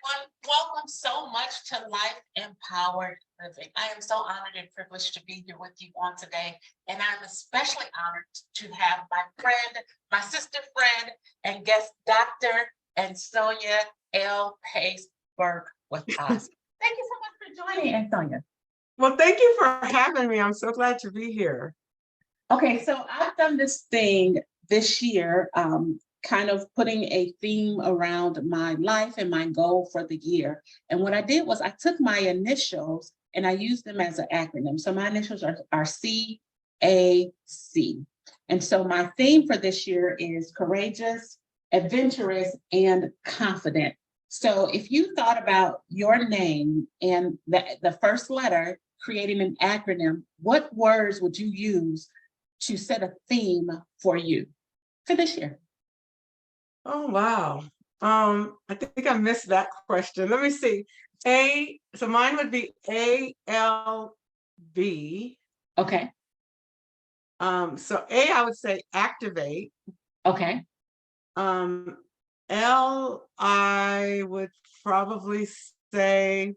everyone. Welcome so much to Life Empowered Living. I am so honored and privileged to be here with you on today. And I'm especially honored to have my friend, my sister friend, and guest Dr. Ansonya L. Pace Burke with us. Thank you so much for joining, Ansonya. Well, thank you for having me. I'm so glad to be here. Okay, so I've done this thing this year, kind of putting a theme around my life and my goal for the year. And what I did was I took my initials and I used them as an acronym. So my initials are CAC. And so my theme for this year is courageous, adventurous, and confident. So if you thought about your name and the first letter creating an acronym, what words would you use to set a theme for you for this year? Oh, wow. I think I missed that question. Let me see. So mine would be ALB. Okay. So I would say activate. Okay. I would probably say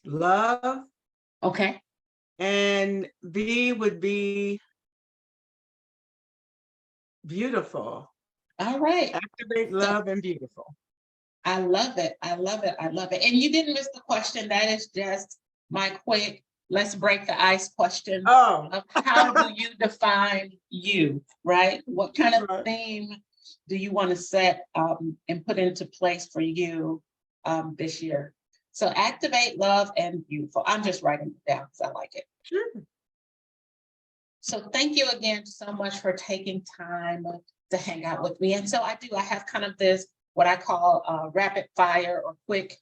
love. Okay. And B would be beautiful. All right. Activate, love, and beautiful. I love it. I love it. I love it. And you didn't miss the question. That is just my quick, let's break the ice question. Oh. Of how do you define you, right? What kind of theme do you want to set and put into place for you this year? So activate, love, and beautiful. I'm just writing it down because I like it. Sure. So thank you again so much for taking time to hang out with me. And so I have kind of this, what I call rapid fire or quick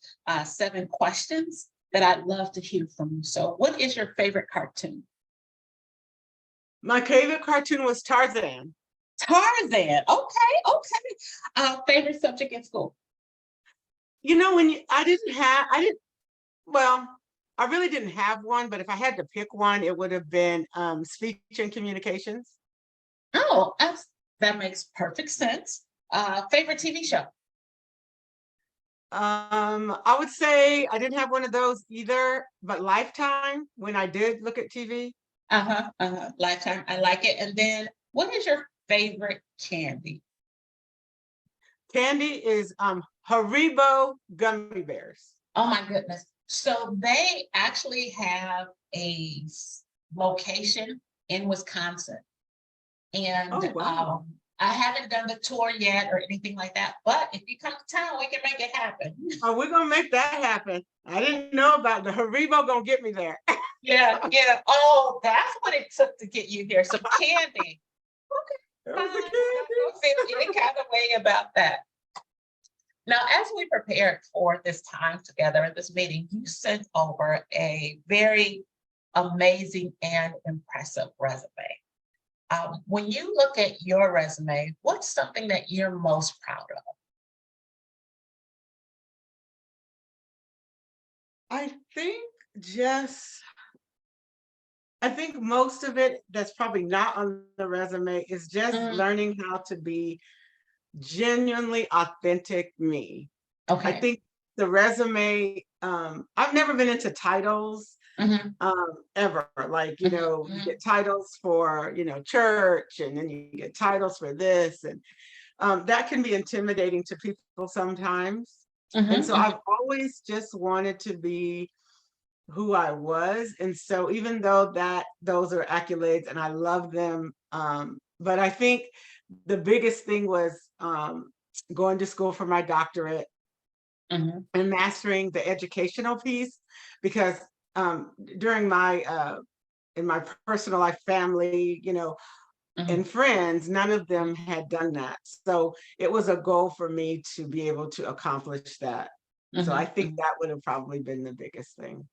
7 questions that I'd love to hear from you. So what is your favorite cartoon? My favorite cartoon was Tarzan. Tarzan, okay. Favorite subject in school? You know, I really didn't have one, but if I had to pick one, it would have been speech and communications. Oh, that makes perfect sense. Favorite TV show? I would say I didn't have one of those either, but Lifetime, when I did look at TV. Lifetime, I like it. And then what is your favorite candy? Candy is Haribo gummy bears. Oh my goodness. So they actually have a location in Wisconsin. And wow. I haven't done the tour yet or anything like that, but if you come to town, we can make it happen. Oh, we're gonna make that happen. I didn't know about the Haribo gonna get me there. Yeah. Oh, that's what it took to get you here. Some candy. Okay. Fine. Don't feel any kind of way about that. Now, as we prepared for this time together in this meeting, you sent over a very amazing and impressive resume. When you look at your resume, what's something that you're most proud of? I think most of it that's probably not on the resume is just learning how to be genuinely authentic me. Okay. I think the resume, I've never been into titles ever. Like, you get titles for, church, and then you get titles for this. And that can be intimidating to people sometimes. And so I've always just wanted to be who I was. And so even though those are accolades and I love them, but I think the biggest thing was going to school for my doctorate and mastering the educational piece, because during in my personal life, family, and friends, none of them had done that. So it was a goal for me to be able to accomplish that. So I think that would have probably been the biggest thing.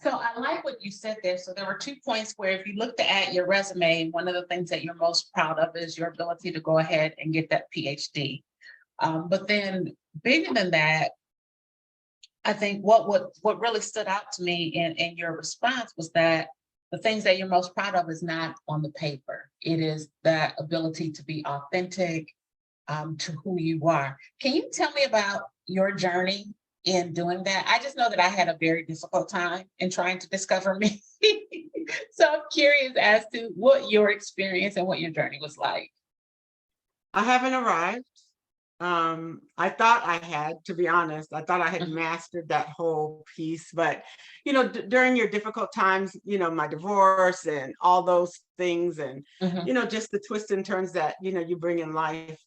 So I like what you said there. So there were 2 points where if you looked at your resume, one of the things that you're most proud of is your ability to go ahead and get that PhD. But then bigger than that, I think what really stood out to me in your response was that the things that you're most proud of is not on the paper. It is that ability to be authentic, to who you are. Can you tell me about your journey in doing that? I just know that I had a very difficult time in trying to discover me. So I'm curious as to what your experience and what your journey was like. I haven't arrived. I thought I had, to be honest, I thought I had Mhm, mastered that whole piece, but during your difficult times, my divorce and all those things, and mhm, just the twists and turns that you bring in life.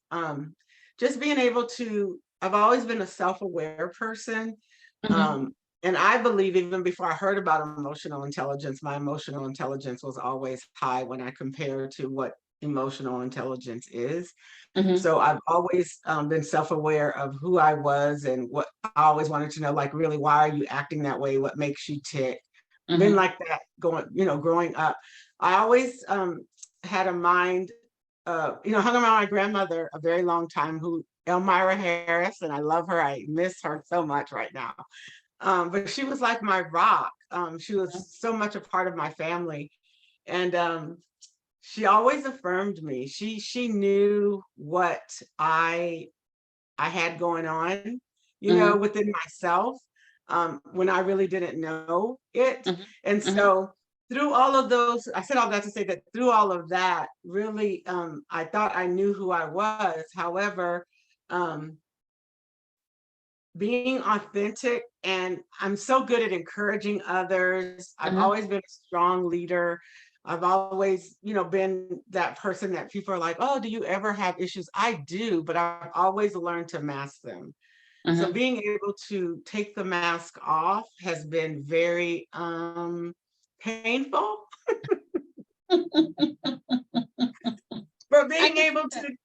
Just being able to, I've always been a self-aware person. mhm, Um, and I believe even before I heard about emotional intelligence, my emotional intelligence was always high when I compare to what emotional intelligence is. mhm, So I've always been self-aware of who I was and what I always wanted to know, like, really, why are you acting that way? What makes you tick? Been mhm, like that growing up. I always had a mind, hung around my grandmother a very long time, who Elmira Harris, and I love her. I miss her so much right now. But she was like my rock. She was so much a part of my family. And she always affirmed me. She knew what I had going on, mhm, within myself, when I really didn't know it. mhm, And mhm, so through all of those, I said all that to say that through all of that, really, I thought I knew who I was. However, um, being authentic, and I'm so good at encouraging others. I've mhm, always been a strong leader. I've always, been that person that people are like, "Oh, do you ever have issues?" I do, but I've always learned to mask them. So mhm. being able to take the mask off has been very painful, but I being can able see that. to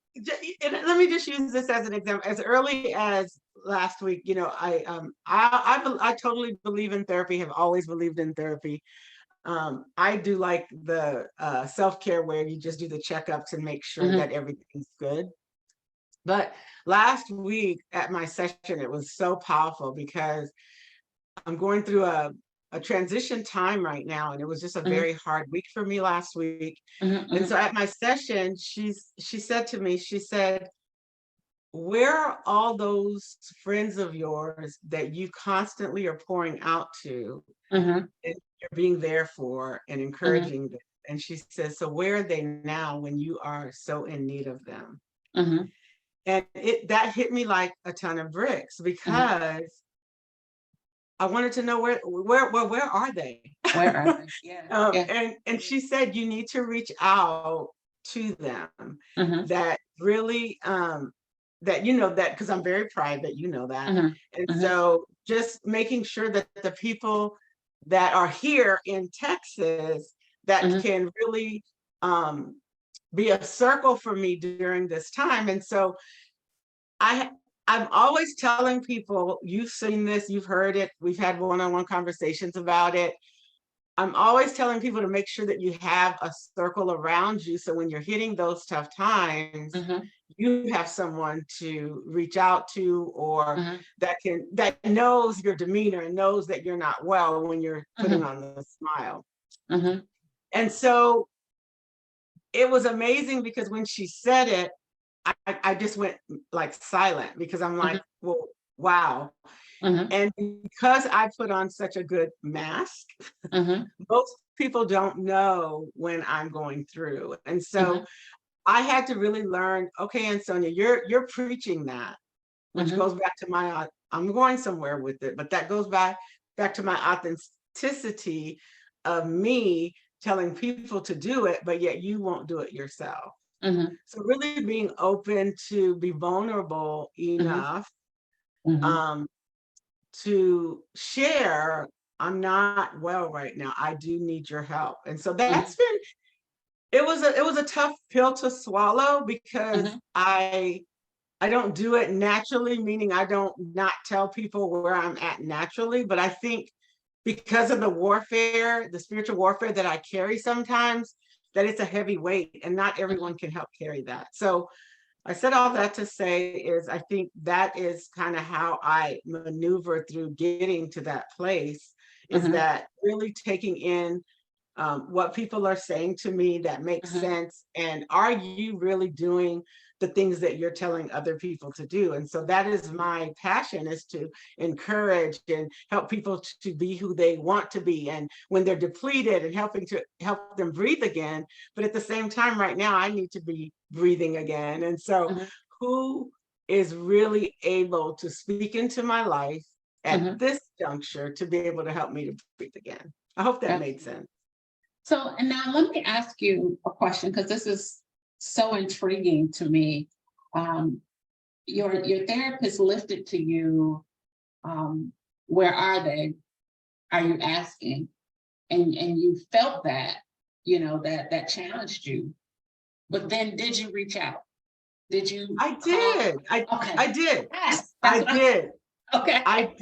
and let me just use this as an example. As early as last week, I totally believe in therapy, have always believed in therapy. I do like the self-care where you just do the checkups and make sure Mhm, that everything's good. But last week at my session, it was so powerful because I'm going through a transition time right now, and it was just a mhm, very hard week for me last week. mhm, And mhm, so at my session, she said to me, she said, "Where are all those friends of yours that you constantly are pouring out to mhm, and you're being there for and mhm, encouraging them?" And she says, "So where are they now when you are so in need of them?" mhm, And that hit me like a ton of bricks mhm. because I wanted to know where are they? Where are they? Yeah, yeah. And she said you need to reach out to them. Mhm, That really that that, because I'm very private, that. mhm, And mhm, so just making sure that the people that are here in Texas that mhm, can really be a circle for me during this time. And so I I'm always telling people, you've seen this, you've heard it, we've had one-on-one conversations about it. I'm always telling people to make sure that you have a circle around you. So when you're hitting those tough times, mhm, you have someone to reach out to, or mhm, that knows your demeanor and knows that you're not well when you're putting mhm, on the smile. mhm, And so it was amazing because when she said it, I just went like silent because I'm mhm, like, well, wow. mhm, And because I put on such a good mask, mhm, most people don't know when I'm going through. And so mhm, I had to really learn, okay, Ansonya, you're preaching that, which mhm, goes back to I'm going somewhere with it, but that goes back to my authenticity of me telling people to do it, but yet you won't do it yourself. mhm, So really being open to be vulnerable mhm, enough mhm, um, to share, I'm not well right now. I do need your help. And so mhm, it was a tough pill to swallow because mhm, I don't do it naturally, meaning I don't not tell people where I'm at naturally, but I think because of the warfare, the spiritual warfare that I carry sometimes, that it's a heavy weight and not mhm, everyone can help carry that. So I said all that to say is I think that is kind of how I maneuver through getting to that place, is mhm, that really taking in what people are saying to me that makes sense, and are you really doing the things that you're telling other people to do? And so that is my passion, is to encourage and help people to be who they want to be, and when they're depleted, and helping to help them breathe again. But at the same time, right now, I need to be breathing again. And so who is really able to speak into my life at this juncture to be able to help me to breathe again? I hope that made sense. So, and now let me ask you a question, because this is so intriguing to me. Your therapist lifted to you, where are they? Are you asking? And you felt that, that challenged you. But then did you reach out? Did you? I did. Okay. I did. Yes, I did. Okay. I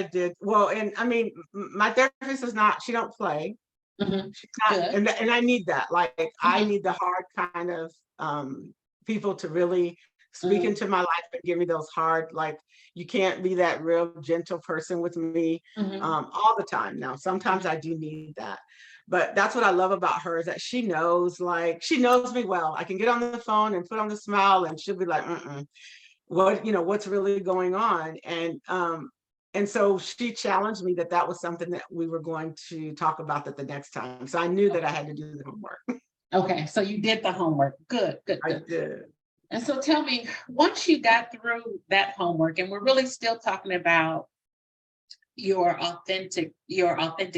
did. Well, and I mean, my therapist is not, she don't play. She's not, and I need that. Like, I need the hard kind of people to really speak into my life and give me those hard, like, you can't be that real gentle person with me all the time. Now, sometimes I do need that. But that's what I love about her, is that she knows, like, she knows me well. I can get on the phone and put on the smile, and she'll be like, what's really going on? And so she challenged me that was something that we were going to talk about the next time. So I knew that I had to do the homework. Okay, so you did the homework. Good. I did. And so tell me, once you got through that homework, and we're really still talking about your authentic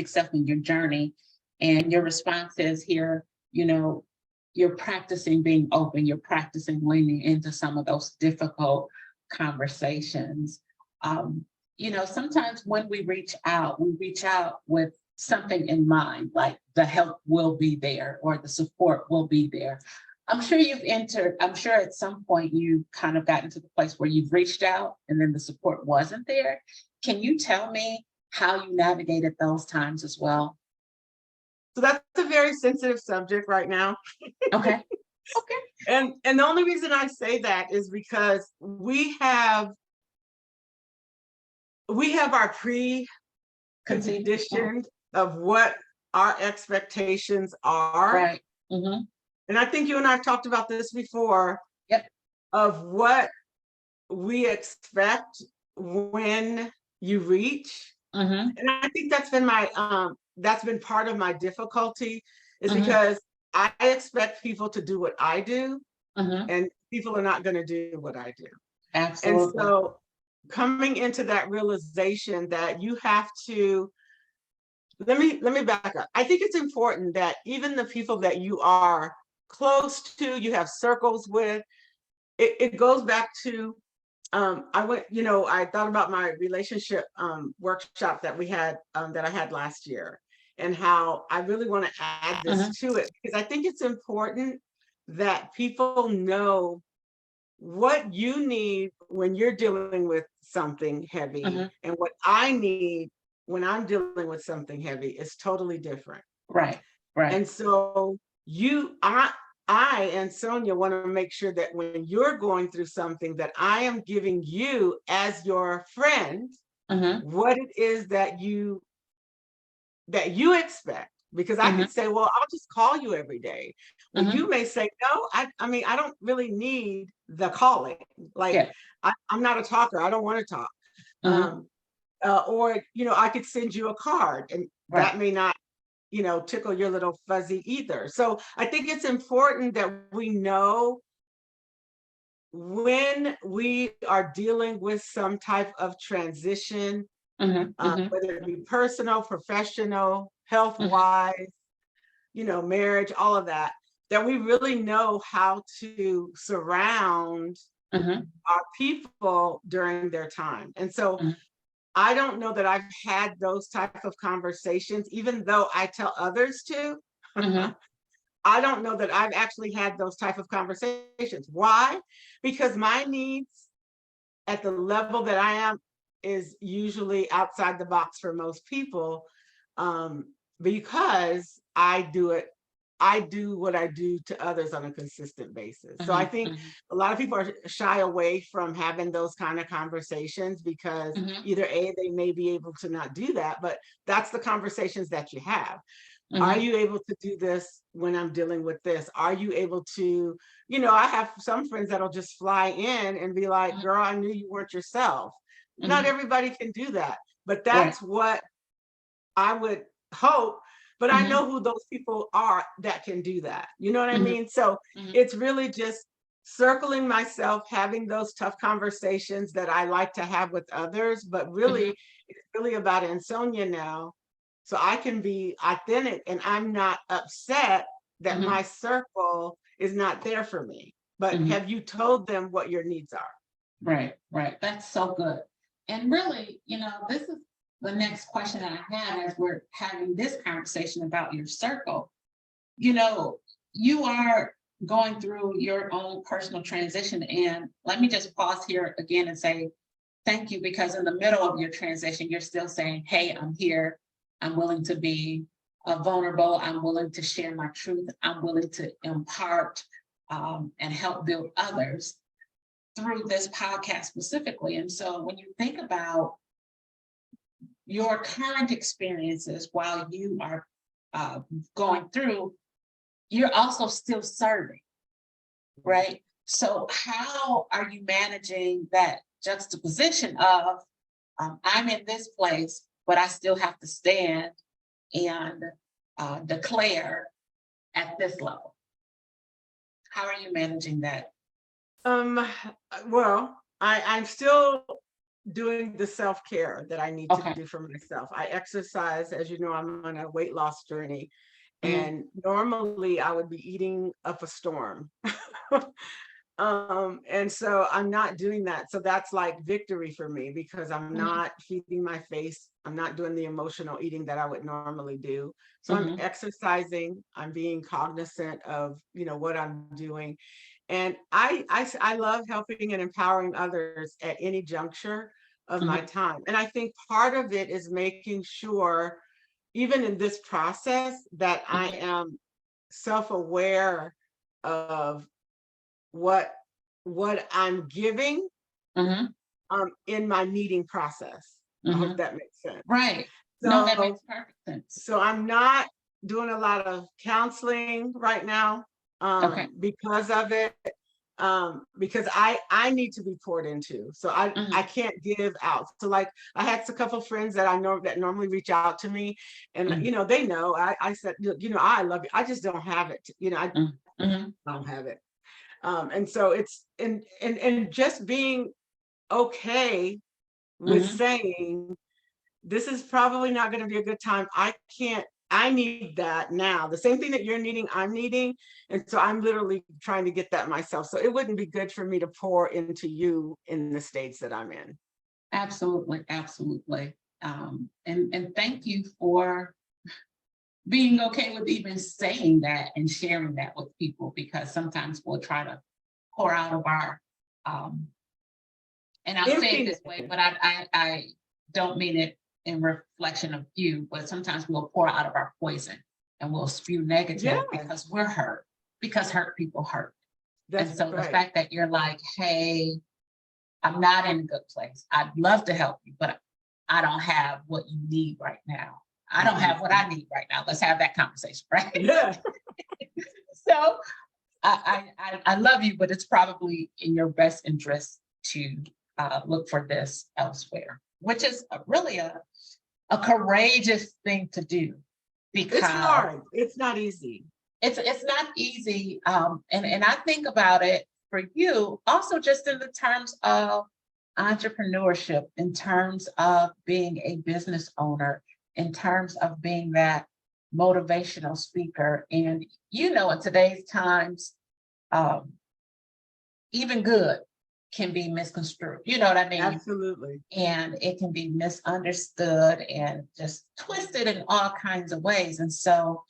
self and your journey, and your responses here, you're practicing being open, you're practicing leaning into some of those difficult conversations. Sometimes when we reach out with something in mind, like the help will be there or the support will be there. I'm sure at some point you kind of gotten to the place where you've reached out and then the support wasn't there. Can you tell me how you navigated those times as well? So that's a very sensitive subject right now. Okay. And the only reason I say that is because we have our preconditioned of what our expectations are. Right. And I think you and I have talked about this before. Yep. Of what we expect when you reach. And I think that's been part of my difficulty, is because I expect people to do what I do, and people are not going to do what I do. Absolutely. And so coming into that realization that you have to, let me back up. I think it's important that even the people that you are close to, you have circles with, it goes back to, I thought about my relationship workshop that we had, that I had last year, and how I really want to add this to it, because I think it's important that people know what you need when you're dealing with something heavy, and what I need when I'm dealing with something heavy is totally different. Right. And so I and Sonia want to make sure that when you're going through something, that I am giving you, as your friend, what it is that you expect. Because I could say, well, I'll just call you every day. Well, you may say, no, I mean, I don't really need the calling. Like, I'm not a talker. I don't want to talk. Or, I could send you a card, and that may not, tickle your little fuzzy either. So I think it's important that we know when we are dealing with some type of transition, whether it be personal, professional, health-wise, marriage, all of that we really know how to surround our people during their time. And so I don't know that I've had those type of conversations, even though I tell others to. I don't know that I've actually had those type of conversations. Why? Because my needs at the level that I am is usually outside the box for most people, because I do it I do what I do to others on a consistent basis. So I think a lot of people are shy away from having those kind of conversations because either A, they may be able to not do that, but that's the conversations that you have. Are you able to do this when I'm dealing with this? Are you able to, I have some friends that'll just fly in and be like, girl, I knew you weren't yourself. Not everybody can do that, but that's what I would hope. But I know who those people are that can do that. You know what I mean? So it's really just circling myself, having those tough conversations that I like to have with others, but really, it's really about Ansonya now. So I can be authentic and I'm not upset that my circle is not there for me. But have you told them what your needs are? Right. That's so good. And really, this is the next question that I have as we're having this conversation about your circle. You are going through your own personal transition. And let me just pause here again and say thank you, because in the middle of your transition, you're still saying, hey, I'm here. I'm willing to be vulnerable. I'm willing to share my truth. I'm willing to impart and help build others through this podcast specifically. And so when you think about your current experiences while you are going through, you're also still serving, right? So how are you managing that juxtaposition of I'm in this place, but I still have to stand and declare at this level? How are you managing that? Well, I'm still doing the self-care that I need to do for myself. I exercise, as you know, I'm on a weight loss journey. And normally I would be eating up a storm. And so I'm not doing that. So that's like victory for me because I'm not feeding my face. I'm not doing the emotional eating that I would normally do. So I'm exercising. I'm being cognizant of, what I'm doing. And I love helping and empowering others at any juncture of my time. And I think part of it is making sure, even in this process, that I am self-aware of what I'm giving in my meeting process. I hope that makes sense. Right. So, no, that makes perfect sense. So I'm not doing a lot of counseling right now because of it. Because I need to be poured into. So I can't give out. So like I had a couple of friends that I know that normally reach out to me and they know I said, I love you. I just don't have it. I don't have it. And so it's and just being okay with saying this is probably not going to be a good time. I need that now. The same thing that you're needing, I'm needing. And so I'm literally trying to get that myself. So it wouldn't be good for me to pour into you in the states that I'm in. Absolutely. And thank you for being okay with even saying that and sharing that with people, because sometimes we'll try to pour out of our, and I'll say it this way, but I don't mean it in reflection of you, but sometimes we'll pour out of our poison and we'll spew negative because we're hurt, because hurt people hurt. And so the fact that you're like, hey, I'm not in a good place. I'd love to help you, but I don't have what you need right now. I don't have what I need right now. Let's have that conversation, right? Yeah. So I love you, but it's probably in your best interest to look for this elsewhere, which is really a courageous thing to do. Because it's hard. It's not easy. It's not easy. And I think about it for you also just in the terms of entrepreneurship, in terms of being a business owner, in terms of being that motivational speaker. And in today's times, even good can be misconstrued. You know what I mean? Absolutely. And it can be misunderstood and just twisted in all kinds of ways. And so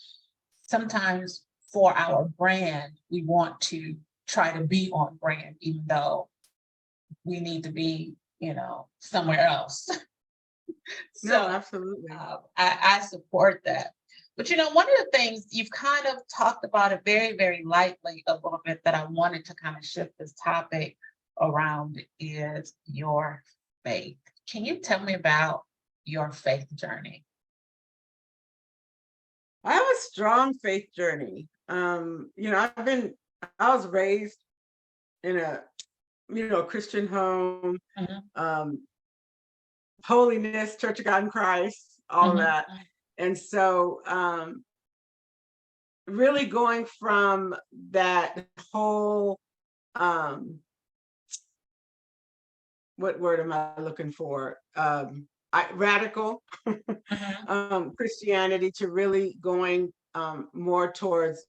sometimes for our brand, we want to try to be on brand, even though we need to be, somewhere else. No, absolutely. I support that. But one of the things you've kind of talked about it very, very lightly a little bit that I wanted to kind of shift this topic around is your faith. Can you tell me about your faith journey? I have a strong faith journey. I was raised in a, Christian home, Mhm, um, holiness, Church of God in Christ, all mhm, that. And so, really going from that whole, um, what word am I looking for? Radical mhm, Christianity to really going more towards,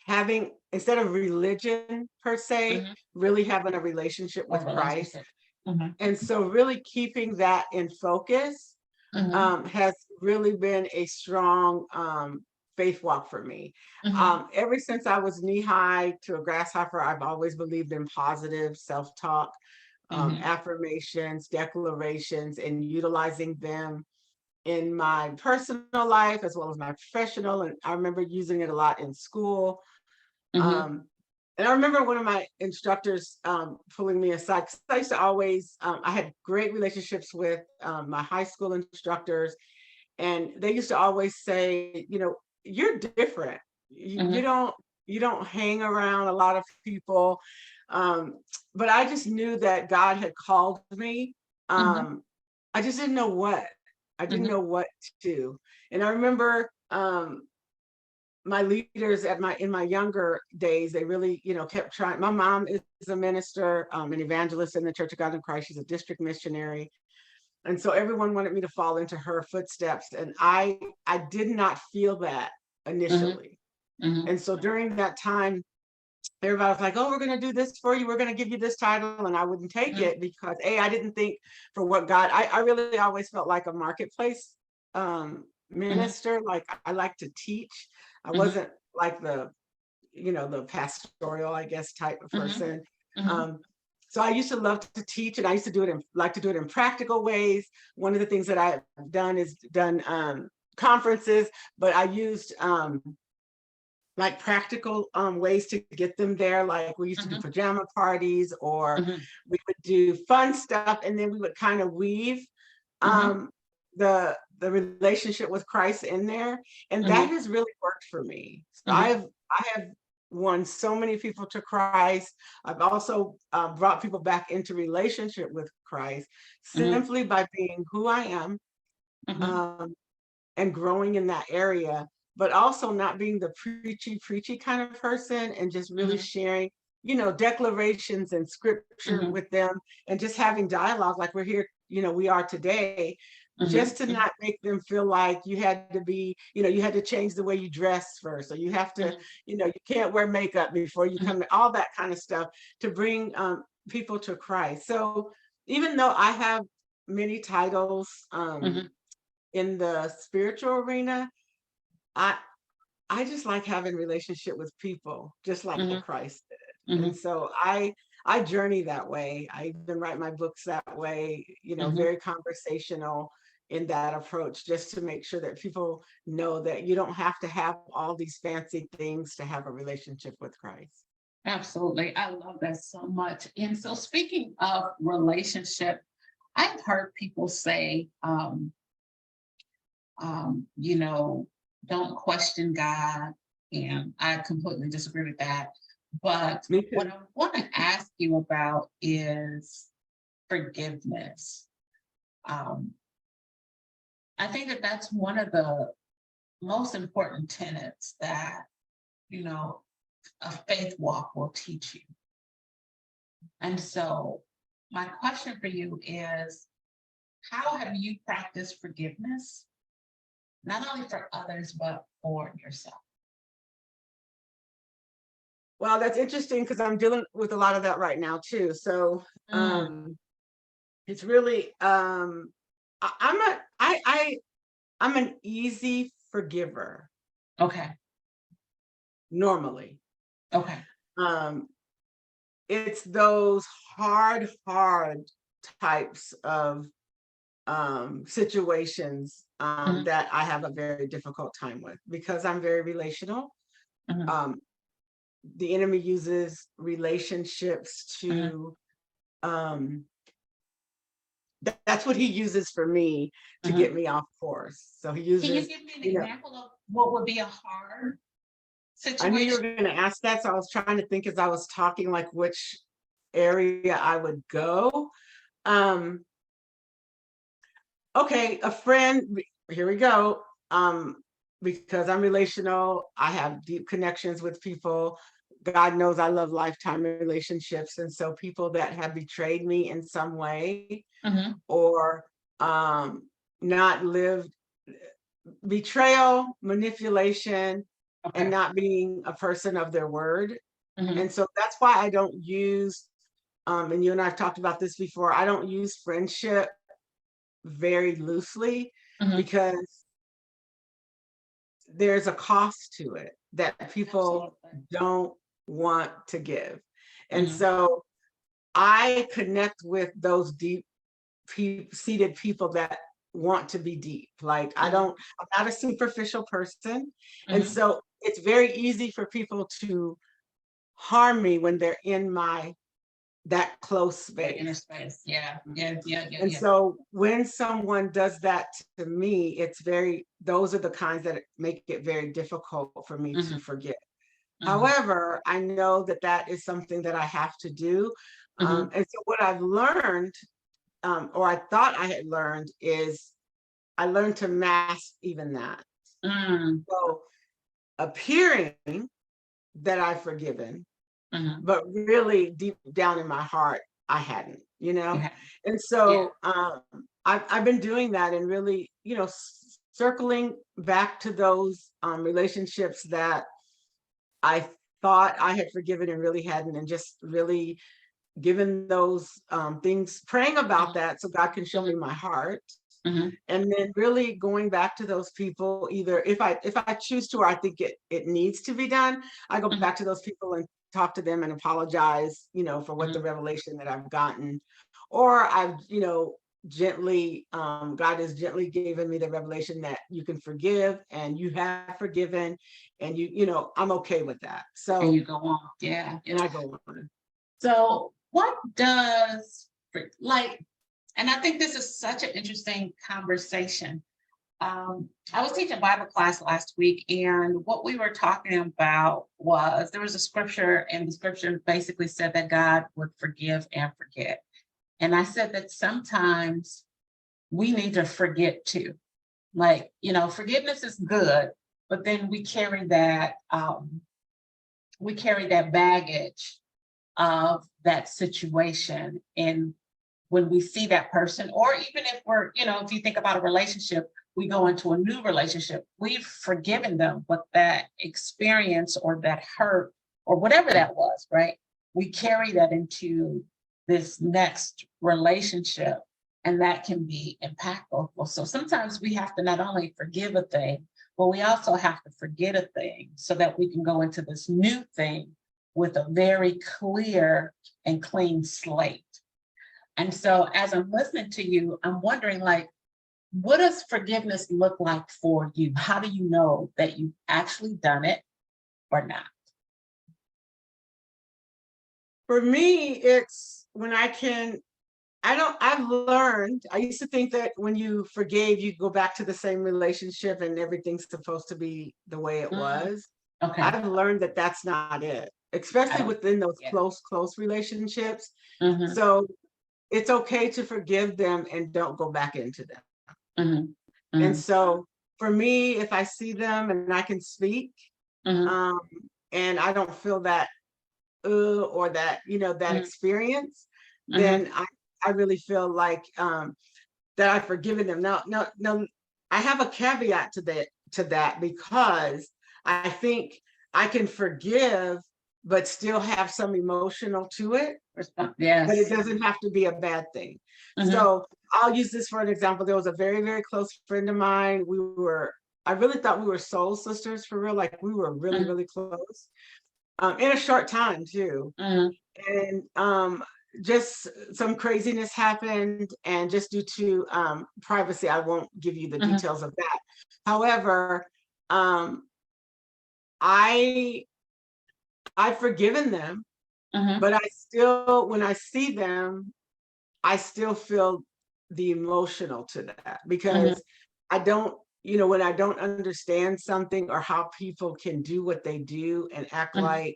having, instead of religion per se, mhm. really having a relationship A with Christ. relationship. Mhm, And so really keeping that in focus mhm, has really been a strong faith walk for me. mhm, Ever since I was knee high to a grasshopper, I've always believed in positive self talk, mhm, affirmations, declarations, and utilizing them in my personal life as well as my professional. And I remember using it a lot in school. mhm, Um, and I remember one of my instructors pulling me aside, because I used to always, I had great relationships with my high school instructors, and they used to always say, you're different. You mhm, don't hang around a lot of people. Um, but I just knew that God had called me. mhm, Um, I just didn't know what. I didn't mhm, know what to do. And I remember my leaders in my younger days, they really, kept trying. My mom is a minister, an evangelist in the Church of God in Christ. She's a district missionary. And so everyone wanted me to fall into her footsteps. And I did not feel that mhm, initially. mhm, And so during that time, everybody was like, oh, we're going to do this for you. We're going to give you this title. And I wouldn't take mhm, it because I didn't think for what God, I really always felt like a marketplace mhm, minister. Like I like to teach. I mhm, wasn't like the pastoral, I guess, type of mhm, person. mhm, Um, so I used to love to teach, and I used to like to do it in practical ways. One of the things that I've done is done conferences, but I used like practical ways to get them there. Like we used to do mhm, pajama parties, or mhm, we would do fun stuff, and then we would kind of weave mhm, um, the relationship with Christ in there, and that mhm, has really worked for me. So mhm, I have won so many people to Christ. I've also brought people back into relationship with Christ mhm, simply by being who I am, mhm, um, and growing in that area, but also not being the preachy kind of person, and just really mhm, sharing, declarations and scripture mhm, with them, and just having dialogue like we're here, we are today, mhm, just to mhm, not make them feel like you had to be, you had to change the way you dress first, or you have to, mhm, you can't wear makeup before you mhm, come, all that kind of stuff, to bring people to Christ. So even though I have many titles, mhm, in the spiritual arena, I I just like having relationship with people, just like mhm, Christ did. And mhm, so I journey that way. I even write my books that way, mhm. very conversational in that approach, just to make sure that people know that you don't have to have all these fancy things to have a relationship with Christ. Absolutely. I love that so much. And so, speaking of relationship, I've heard people say, you know, don't question God. And I completely disagree with that. But Me what too. I want to ask you about is forgiveness. Um, I think that that's one of the most important tenets that, you know, a faith walk will teach you. And so, my question for you is, how have you practiced forgiveness, not only for others, but for yourself? Well, that's interesting because I'm dealing with a lot of that right now too. So Mm, it's really I, I'm a I I'm an easy forgiver okay. normally. Okay. Um, it's those hard types of situations Mhm. that I have a very difficult time with because I'm very relational. Mhm. Um, the enemy uses relationships Mhm. to that's what he uses for me to Mhm. get me off course. So he Can you uses, give me an you know, example of what would be a hard I knew you were situation? going to ask that, so I was trying to think as I was talking, like which area I would go. Um, okay, a friend, here we go. Because I'm relational, I have deep connections with people. God knows I love lifetime relationships. And so people that have betrayed me in some way Mhm. or not lived betrayal, manipulation, and Okay. not being a person of their word. Mhm. And so that's why I don't use, and you and I've talked about this before, I don't use friendship very loosely Mhm. because there's a cost to it that people Absolutely. don't want to give. And Mhm. so I connect with those deep seated people that want to be deep. Like Mhm. I'm not a superficial person. And Mhm. so it's very easy for people to harm me when they're in my that close That inner space. space. Yeah. Yeah. Yeah. Yeah. And Yeah. so when someone does that to me, those are the kinds that make it very difficult for me to Mhm. forget. Mhm. However, I know that that is something that I have to do. Mhm. And so what I've learned, or I thought I had learned, is I learned to mask even that. Mm. So appearing that I've forgiven, Mhm. but really deep down in my heart, I hadn't, you know? Yeah. And Yeah. so I've been doing that and really, circling back to those relationships that I thought I had forgiven and really hadn't, and just really given those things, praying about Mhm. that so God can show me Mhm. my heart. Mhm. And then really going back to those people, either if I choose to, or I think it needs to be done, I go Mhm. back to those people and talk to them and apologize, for what the Mhm. revelation that I've gotten. Or I've, gently, God has gently given me the revelation that you can forgive and you have forgiven, and I'm okay with that. And So, you go on. Yeah. and Yeah. I go on. So, what does like, and I think this is such an interesting conversation. I was teaching Bible class last week, and what we were talking about was there was a scripture, and the scripture basically said that God would forgive and forget. And I said that sometimes we need to forget too. Like, forgiveness is good, but then we carry that baggage of that situation. And when we see that person, or even if if you think about a relationship, we go into a new relationship, we've forgiven them, but that experience or that hurt or whatever that was, right? We carry that into this next relationship, and that can be impactful. So sometimes we have to not only forgive a thing, but we also have to forget a thing so that we can go into this new thing with a very clear and clean slate. And so as I'm listening to you, I'm wondering, like, what does forgiveness look like for you? How do you know that you've actually done it or not? For me, it's when I've learned, I used to think that when you forgave, you go back to the same relationship and everything's supposed to be the way it Mm, was. okay. I've learned that that's not it, I especially don't. within those Yeah. close relationships. Hmm. So it's okay to forgive them and don't go back into them. Hmm. And Hmm. so for me, if I see them and I can speak, Hmm. um, and I don't feel that or that Hmm. experience, Hmm. then I really feel like that I've forgiven them. Now, no, no, I have a caveat to that because I think I can forgive, but still have some emotional to it. But it Yes. doesn't have to be a bad thing. Hmm. So I'll use this for an example. There was a very, very close friend of mine. I really thought we were soul sisters for real. Like we were really, Hmm. really close in a short time too. Hmm. And just some craziness happened, and just due to privacy, I won't give you the details of that. However, I've forgiven them, but I still, when I see them, I still feel the emotional to that, because I don't, when I don't understand something, or how people can do what they do and act like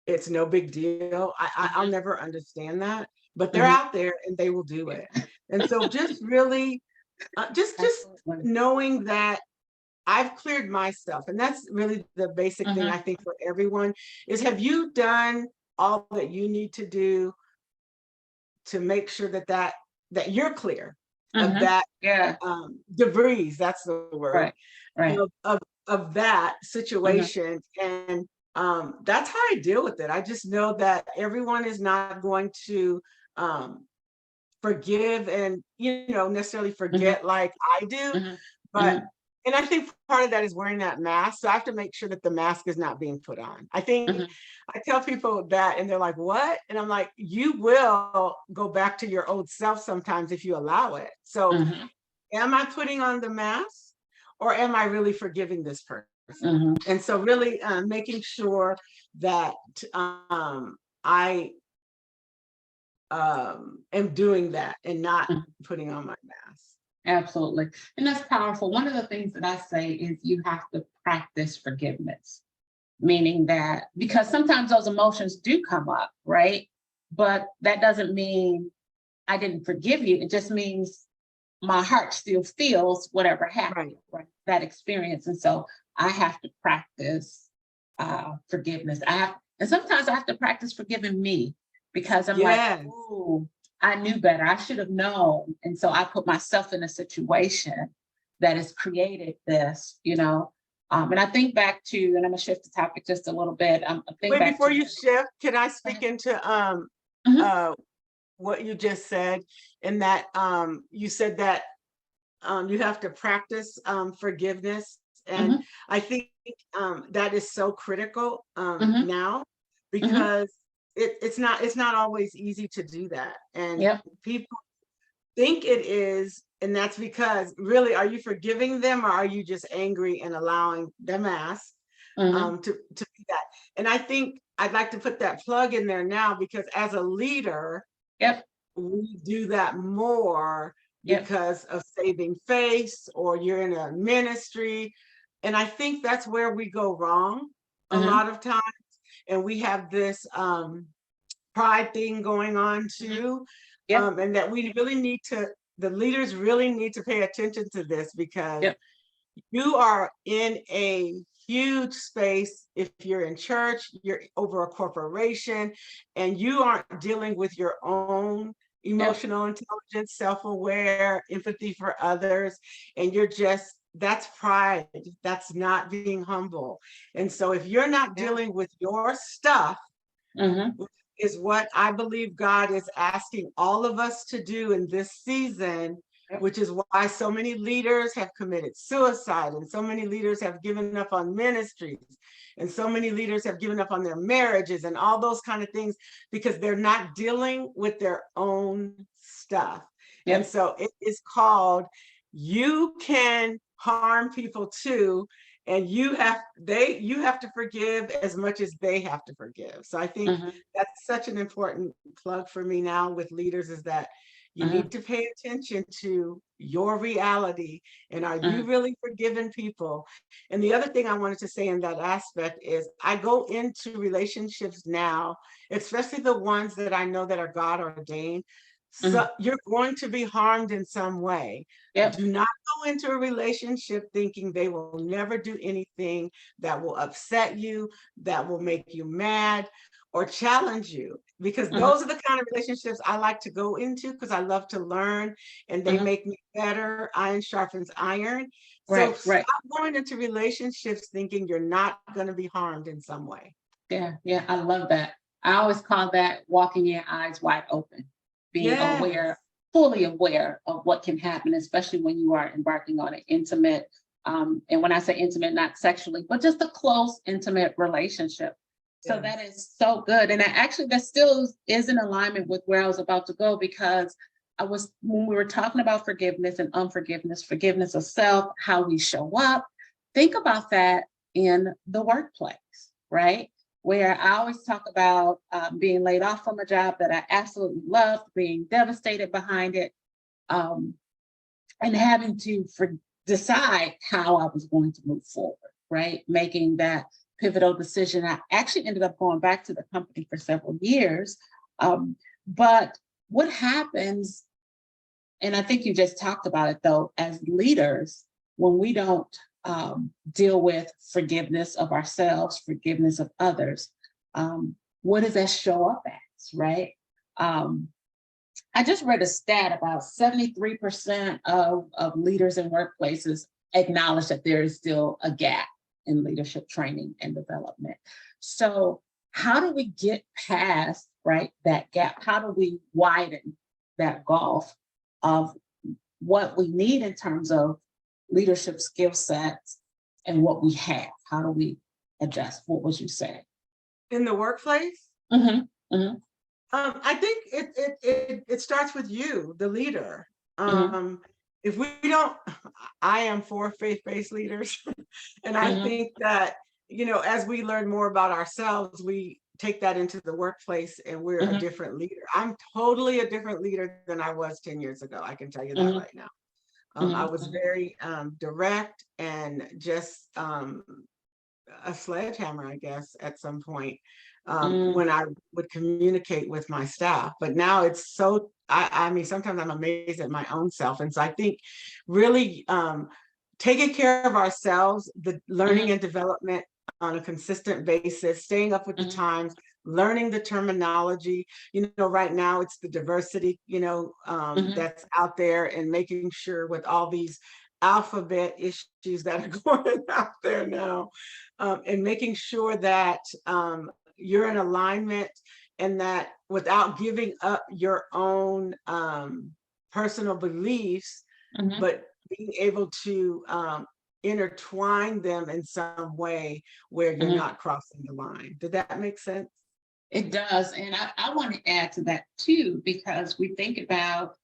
it's no big deal, I'll never understand that. But they're out there and they will do it. And so just really, just knowing that I've cleared my stuff, and that's really the basic thing I think for everyone is, have you done all that you need to do to make sure that you're clear of that debris, that's the word, of that situation. And that's how I deal with it. I just know that everyone is not going to forgive and necessarily forget like I do, but and I think part of that is wearing that mask. So I have to make sure that the mask is not being put on. I think I tell people that and they're like, what? And I'm like, you will go back to your old self sometimes if you allow it. So am I putting on the mask, or am I really forgiving this person? And so really making sure that I am doing that and not putting on my mask. Absolutely. And that's powerful. One of the things that I say is you have to practice forgiveness, meaning that, because sometimes those emotions do come up, right? But that doesn't mean I didn't forgive you. It just means my heart still feels whatever happened, right? That experience. And so I have to practice forgiveness. And sometimes I have to practice forgiving me, because I'm like, oh, I knew better. I should have known. And so I put myself in a situation that has created this, and I think back to, and I'm gonna shift the topic just a little bit. Wait, before you shift, can I speak into what you just said? In that you said that you have to practice forgiveness. And I think that is so critical now, because it's not always easy to do that. And people think it is, and that's because really, are you forgiving them, or are you just angry and allowing them to be that? And I think I'd like to put that plug in there now, because as a leader, we do that more because of saving face, or you're in a ministry. And I think that's where we go wrong a lot of times. And we have this pride thing going on too. And that we really need to, the leaders really need to pay attention to this, because you are in a huge space. If you're in church, you're over a corporation, and you aren't dealing with your own emotional intelligence, self-aware, empathy for others, and you're just, that's pride. That's not being humble. And so if you're not dealing with your stuff, is what I believe God is asking all of us to do in this season, which is why so many leaders have committed suicide, and so many leaders have given up on ministries, and so many leaders have given up on their marriages and all those kind of things, because they're not dealing with their own stuff. And so it is called, you can harm people too, and you have to forgive as much as they have to forgive. So I think that's such an important plug for me now with leaders, is that you need to pay attention to your reality, and are you really forgiving people? And the other thing I wanted to say in that aspect is, I go into relationships now, especially the ones that I know that are God ordained. So you're going to be harmed in some way. Do not go into a relationship thinking they will never do anything that will upset you, that will make you mad, or challenge you, because those are the kind of relationships I like to go into, because I love to learn, and they make me better. Iron sharpens iron. So stop going into relationships thinking you're not going to be harmed in some way. Yeah, I love that. I always call that walking in eyes wide open, being aware, fully aware of what can happen, especially when you are embarking on an intimate, and when I say intimate, not sexually, but just a close, intimate relationship. So that is so good. And actually that still is in alignment with where I was about to go, because when we were talking about forgiveness and unforgiveness, forgiveness of self, how we show up, think about that in the workplace, right? Where I always talk about being laid off from a job that I absolutely loved, being devastated behind it, and having to decide how I was going to move forward, right? Making that pivotal decision. I actually ended up going back to the company for several years. But what happens, and I think you just talked about it though, as leaders, when we don't deal with forgiveness of ourselves, forgiveness of others, what does that show up as, right? I just read a stat about 73% of leaders in workplaces acknowledge that there is still a gap in leadership training and development. So how do we get past, right, that gap? How do we widen that gulf of what we need in terms of leadership skill sets and what we have? How do we adjust? What would you say? In the workplace? Mm-hmm. Mm-hmm. I think it starts with you, the leader. Mm-hmm. If we don't, I am for faith-based leaders. And I Mm-hmm. think that, as we learn more about ourselves, we take that into the workplace and we're Mm-hmm. a different leader. I'm totally a different leader than I was 10 years ago. I can tell you that Mm-hmm. right now. I was very direct and just a sledgehammer, I guess, at some point when I would communicate with my staff. But now it's so, I mean, sometimes I'm amazed at my own self. And so I think really taking care of ourselves, the learning and development on a consistent basis, staying up with the times, learning the terminology. Right now it's the diversity, that's out there, and making sure with all these alphabet issues that are going out there now, and making sure that you're in alignment, and that without giving up your own personal beliefs, but being able to intertwine them in some way where you're not crossing the line. Did that make sense? It does. And I want to add to that too, because we think about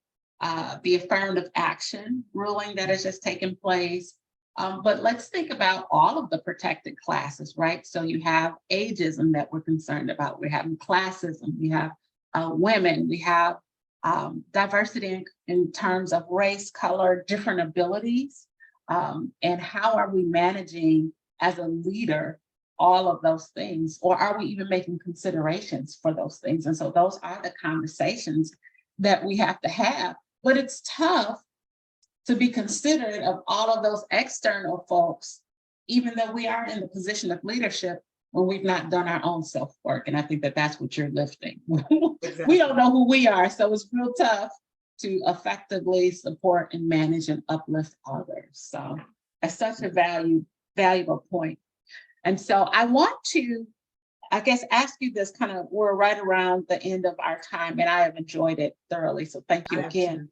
the affirmative action ruling that has just taken place. But let's think about all of the protected classes, right? So you have ageism that we're concerned about. We're having classism. We have women. We have diversity in terms of race, color, different abilities. And how are we managing as a leader all of those things? Or are we even making considerations for those things? And so those are the conversations that we have to have. But it's tough to be considerate of all of those external folks, even though we are in the position of leadership, when we've not done our own self-work. And I think that that's what you're lifting. Exactly. We don't know who we are, so it's real tough to effectively support and manage and uplift others. So that's such a valuable point. And so I want to, I guess, ask you this we're right around the end of our time, and I have enjoyed it thoroughly. So thank you again.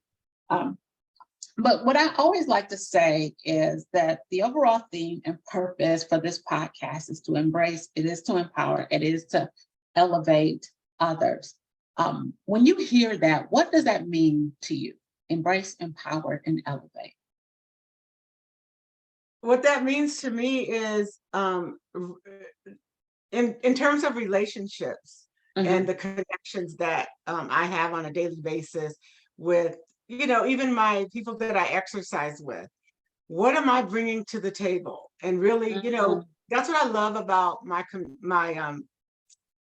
But what I always like to say is that the overall theme and purpose for this podcast is to embrace, it is to empower, it is to elevate others. When you hear that, what does that mean to you? Embrace, empower, and elevate. What that means to me is in terms of relationships and the connections that I have on a daily basis with, even my people that I exercise with. What am I bringing to the table? And really, that's what I love about my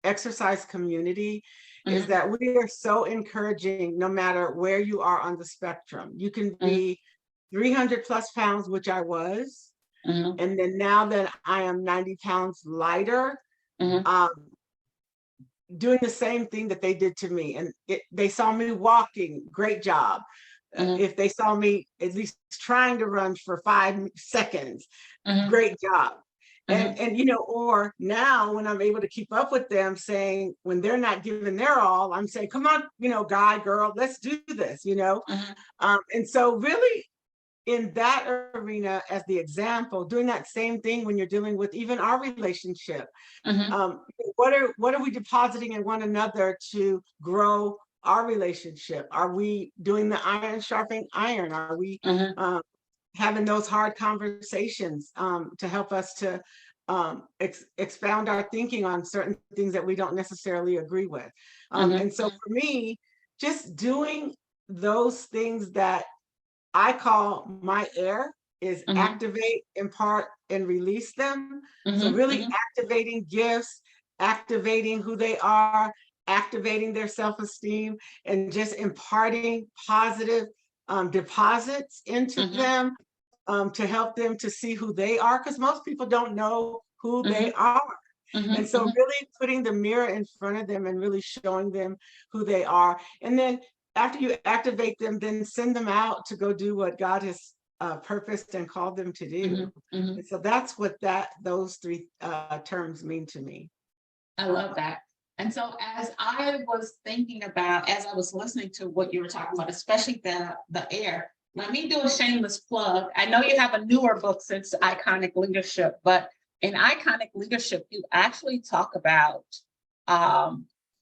exercise community, is that we are so encouraging, no matter where you are on the spectrum. You can be 300 plus pounds, which I was. And then now that I am 90 pounds lighter, doing the same thing that they did to me. And they saw me walking, great job. If they saw me at least trying to run for 5 seconds, great job. And or now when I'm able to keep up with them, saying when they're not giving their all, I'm saying, come on, guy, girl, let's do this, and so really in that arena as the example, doing that same thing when you're dealing with even our relationship. What are we depositing in one another to grow our relationship? Are we doing the iron sharpening iron? Are we having those hard conversations to help us to expound our thinking on certain things that we don't necessarily agree with? And so for me, just doing those things that I call my air is activate, impart, and release them. So really activating gifts, activating who they are, activating their self-esteem, and just imparting positive deposits into them to help them to see who they are, because most people don't know who they are. And so really putting the mirror in front of them and really showing them who they are. And then after you activate them, then send them out to go do what God has purposed and called them to do. And so that's what those three terms mean to me. I love that. And so as I was thinking about, as I was listening to what you were talking about, especially the air, let me do a shameless plug. I know you have a newer book since Iconic Leadership, but in Iconic Leadership, you actually talk about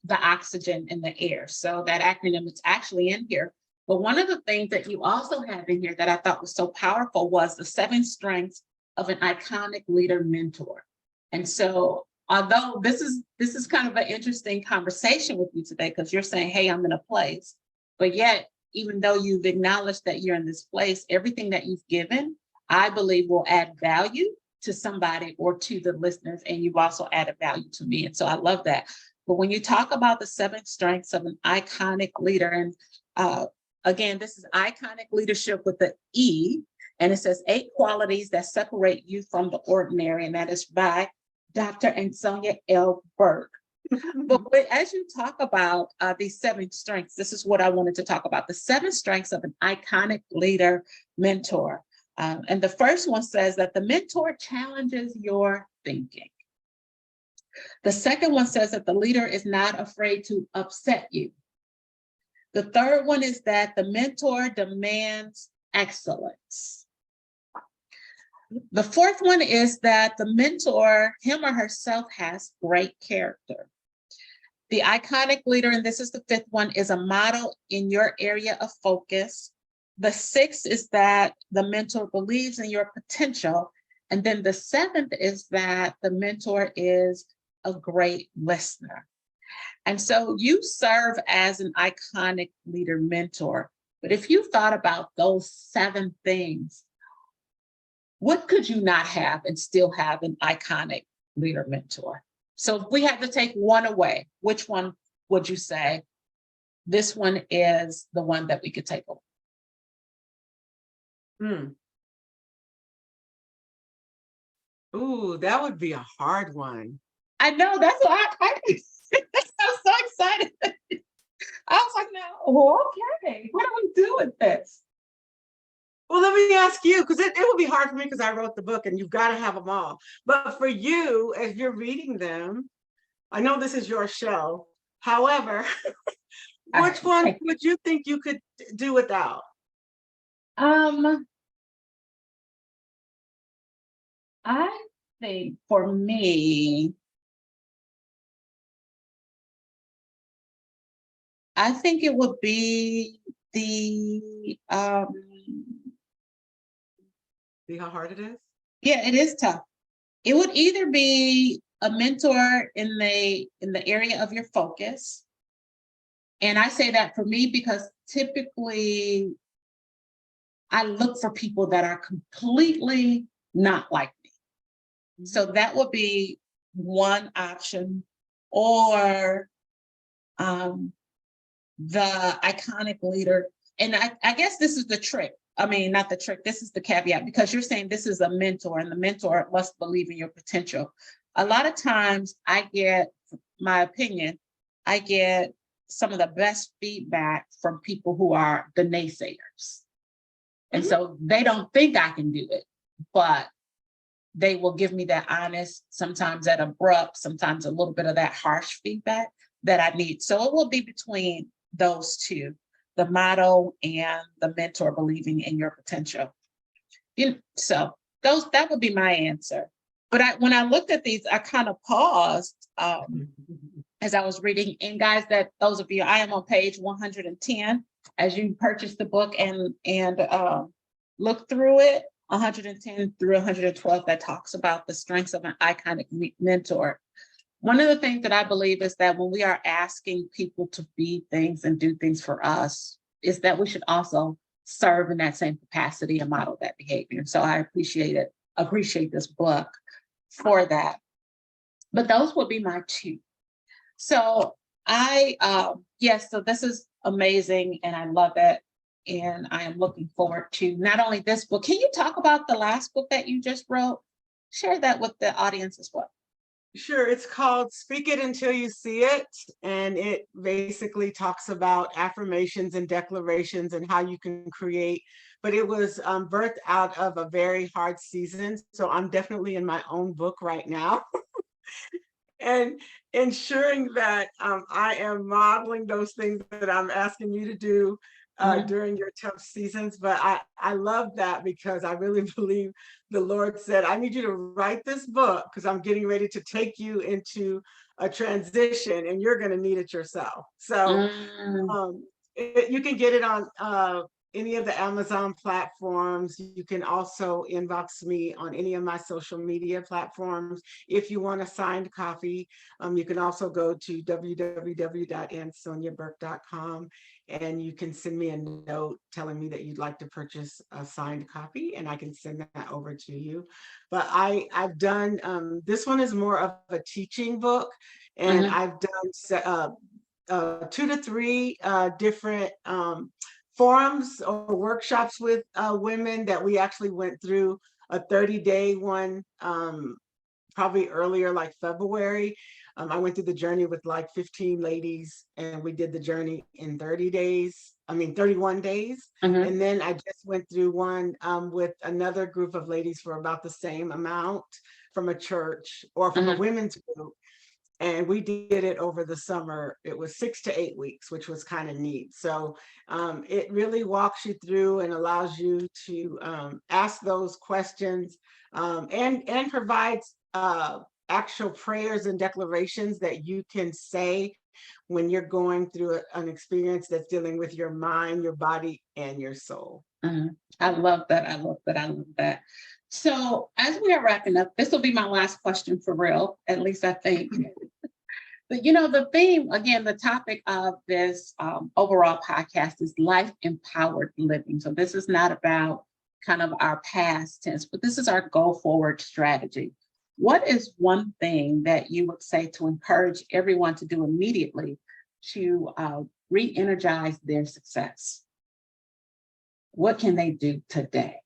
the oxygen in the air. So that acronym is actually in here. But one of the things that you also have in here that I thought was so powerful was the 7 strengths of an iconic leader mentor. And so although this is kind of an interesting conversation with you today, because you're saying, hey, I'm in a place, but yet, even though you've acknowledged that you're in this place, everything that you've given, I believe will add value to somebody or to the listeners. And you've also added value to me. And so I love that. But when you talk about the 7 strengths of an iconic leader, and again, this is Iconic Leadership with the E, and it says 8 qualities that separate you from the ordinary, and that is by Dr. Ansonya L. Burke. But as you talk about these 7 strengths, this is what I wanted to talk about, the 7 strengths of an iconic leader mentor. And the first one says that the mentor challenges your thinking. The second one says that the leader is not afraid to upset you. The third one is that the mentor demands excellence. The fourth one is that the mentor, him or herself, has great character. The iconic leader, and this is the 5th one, is a model in your area of focus. The 6th is that the mentor believes in your potential. And then the 7th is that the mentor is a great listener. And so you serve as an iconic leader mentor. But if you thought about those 7 things, what could you not have and still have an iconic leader mentor? So if we had to take one away, which one would you say this one is the one that we could take away? Ooh, that would be a hard one. I know, that's why I'm so excited. I was like, no, okay, what do we do with this? Well, let me ask you, because it would be hard for me because I wrote the book and you've got to have them all. But for you, as you're reading them, I know this is your show. However, which one would you think you could do without? I think for me, I think it would be the See how hard it is? Yeah, it is tough. It would either be a mentor in the area of your focus. And I say that for me because typically I look for people that are completely not like me. So that would be one option, or the iconic leader. And I guess this is the trick. I mean, not the trick, this is the caveat, because you're saying this is a mentor and the mentor must believe in your potential. A lot of times I get, my opinion, I get some of the best feedback from people who are the naysayers. And so they don't think I can do it, but they will give me that honest, sometimes that abrupt, sometimes a little bit of that harsh feedback that I need. So it will be between those two, the model and the mentor believing in your potential. So that would be my answer. But when I looked at these, I kind of paused as I was reading. And guys, that those of you, I am on page 110 as you purchase the book and look through it, 110 through 112, that talks about the strengths of an iconic mentor. One of the things that I believe is that when we are asking people to be things and do things for us, is that we should also serve in that same capacity and model that behavior. So I appreciate this book for that. But those would be my two. So yes, so this is amazing and I love it. And I am looking forward to not only this book. Can you talk about the last book that you just wrote? Share that with the audience as well. Sure. It's called Speak It Until You See It. And it basically talks about affirmations and declarations and how you can create. But it was birthed out of a very hard season. So I'm definitely in my own book right now. And ensuring that I am modeling those things that I'm asking you to do during your tough seasons. But I love that because I really believe the Lord said, I need you to write this book because I'm getting ready to take you into a transition and you're going to need it yourself. So you can get it on any of the Amazon platforms. You can also inbox me on any of my social media platforms. If you want a signed copy, you can also go to www.ansonyaburke.com and you can send me a note telling me that you'd like to purchase a signed copy and I can send that over to you. But I've done, this one is more of a teaching book and I've done 2 to 3 different forums or workshops with women that we actually went through a 30-day one, probably earlier, like February. I went through the journey with like 15 ladies and we did the journey in 31 days. And then I just went through one with another group of ladies for about the same amount from a church or from a women's group. And we did it over the summer. It was 6 to 8 weeks, which was kind of neat. So it really walks you through and allows you to ask those questions and provides actual prayers and declarations that you can say when you're going through an experience that's dealing with your mind, your body, and your soul. I love that. I love that. I love that. So as we are wrapping up, this will be my last question for real, at least I think. But the theme, again, the topic of this overall podcast is life empowered living. So this is not about kind of our past tense, but this is our go forward strategy. What is one thing that you would say to encourage everyone to do immediately to re-energize their success? What can they do today?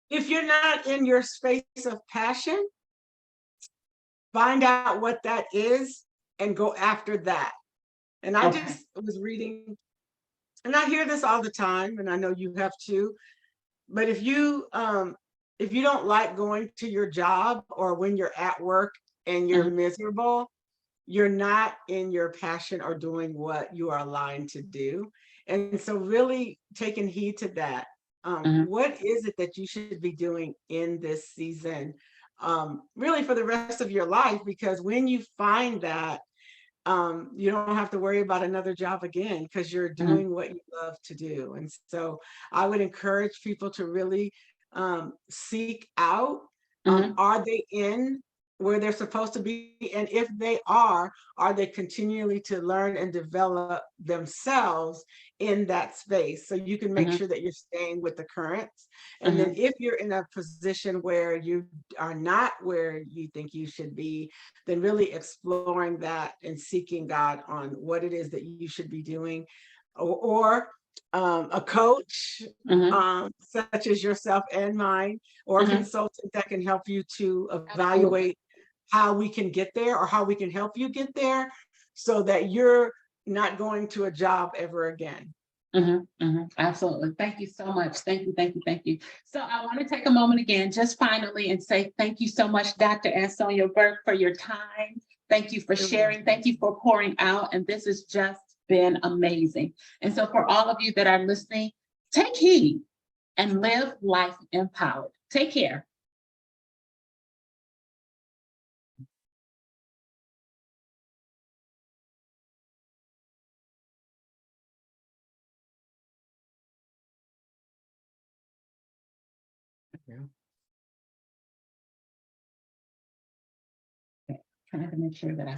If you're not in your space of passion, find out what that is and go after that. And I just was reading, and I hear this all the time, and I know you have too, but if you don't like going to your job or when you're at work and you're miserable, you're not in your passion or doing what you are aligned to do. And so really taking heed to that. What is it that you should be doing in this season, really for the rest of your life? Because when you find that, you don't have to worry about another job again because you're doing what you love to do. And so I would encourage people to really seek out, are they in where they're supposed to be? And if they are they continually to learn and develop themselves in that space? So you can make sure that you're staying with the currents. And then if you're in a position where you are not where you think you should be, then really exploring that and seeking God on what it is that you should be doing, or a coach, such as yourself and mine, or a consultant that can help you to evaluate how we can get there or how we can help you get there so that you're not going to a job ever again. Absolutely. Thank you so much. Thank you. Thank you. Thank you. So I want to take a moment again, just finally, and say thank you so much, Dr. Ansonya Burke, for your time. Thank you for sharing. Thank you for pouring out. And this has just been amazing. And so for all of you that are listening, take heed. and live life empowered. Take care. Okay, trying to make sure that I